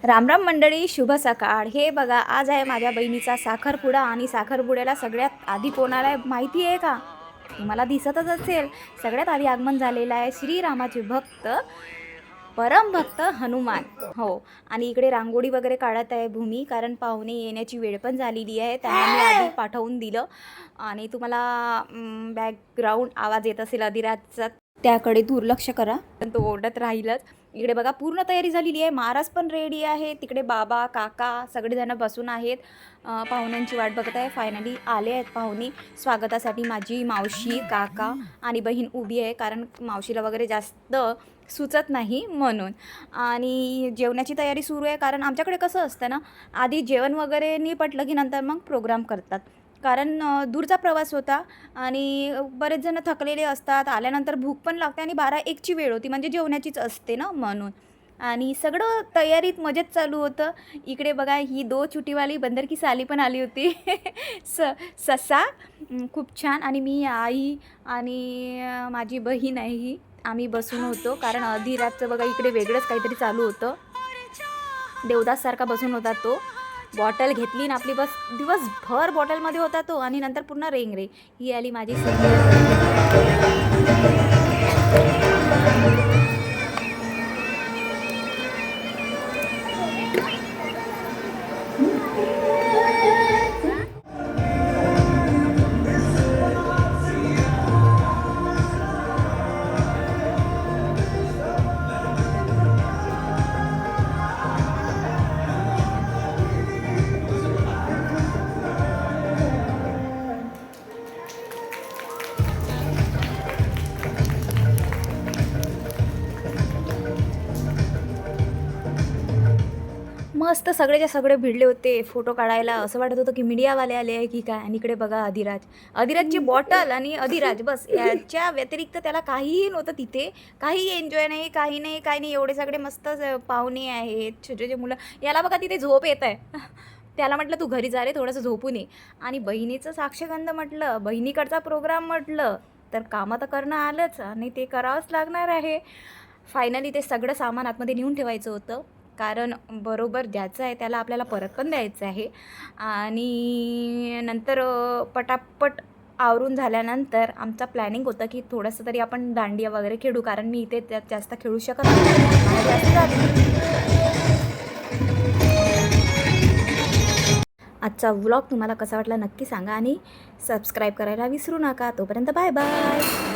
रामराम मंडळी, शुभ सकाळ. हे बघा, आज आहे माझ्या बहिणीचा साखरपुडा आणि साखरपुड्याला सगळ्यात आधी कोणाला माहिती आहे का? तुम्हाला दिसतच असेल. सगळ्यात आधी आगमन झालेलं आहे श्रीरामाचे भक्त, परमभक्त हनुमान. हो. आणि इकडे रांगोळी वगैरे काढत आहे भूमी, कारण पाहुणे येण्याची वेळ पण झालेली आहे. त्यांना मी आधी पाठवून दिलं. आणि तुम्हाला बॅकग्राऊंड आवाज येत असेल अधिराजचा, त्याकडे दुर्लक्ष करा, पण तो ओरडत राहीलच. इकडे बघा, पूर्ण तयारी झालेली आहे. महाराज पण रेडी आहे. तिकडे बाबा काका सगळेजण बसून आहेत, पाहुण्यांची वाट बघत आहे. फायनली आले आहेत पाहुणे. स्वागतासाठी माझी मावशी, काका आणि बहीण उभी आहे, कारण मावशीला वगैरे जास्त सुचत नाही म्हणून. आणि जेवणाची तयारी सुरू आहे, कारण आमच्याकडे कसं असतं ना, आधी जेवण वगैरे निपटलं की नंतर मग प्रोग्राम करतात. कारण दूरचा प्रवास होता आणि बरेच जण थकलेले असतात. आल्यानंतर भूक पण लागते आणि 12-1ची वेळ होती, म्हणजे जेवण्याचीच असते ना म्हणून. आणि सगळं तयारीत मजेत चालू होतं. इकडे बघा, ही 2 चुटीवाली बंदर की साली पण आली होती. ससा खूप छान. आणि मी, आई आणि माझी बहीण आहे ही, आम्ही बसून होतो. कारण अधिराजचं बघा इकडे वेगळंच काहीतरी चालू होतं. देवदाससारखा बसून होता तो. बॉटल घेतली आणि आपली बस दिवसभर बॉटलमध्ये होता तो. आणि नंतर पुन्हा रेंग ही आली माझी मस्त सगळेच्या सगळे भिडले होते फोटो काढायला. असं वाटत होतं की मीडियावाले आले आहे की काय. आणि इकडे बघा अधिराजची बॉटल आणि अधिराज, बस याच्या व्यतिरिक्त त्याला काहीही नव्हतं तिथे. काही एन्जॉय नाही, काही नाही. एवढे सगळे मस्त पाहुणे आहेत, छोटे मुलं. याला बघा तिथे झोप येत आहे. त्याला म्हटलं तू घरी जा रे, थोडंसं झोपून ये. आणि बहिणीचं साक्षगंध म्हटलं, बहिणीकडचा प्रोग्राम म्हटलं तर कामं तर करणं आलंच आणि ते करावंच लागणार आहे. फायनली ते सगळं सामान आतमध्ये नेऊन ठेवायचं होतं, कारण बरोबर ज्याचं आहे त्याला आपल्याला परत पण द्यायचं आहे. आणि नंतर पटापट आवरून झाल्यानंतर आमचा प्लॅनिंग होतं की थोडंसं तरी आपण दांडिया वगैरे खेळू, कारण मी इथे त्यात जास्त खेळू शकत नाही. आजचा व्लॉग तुम्हाला कसा वाटला नक्की सांगा आणि सबस्क्राईब करायला विसरू नका. तोपर्यंत बाय बाय.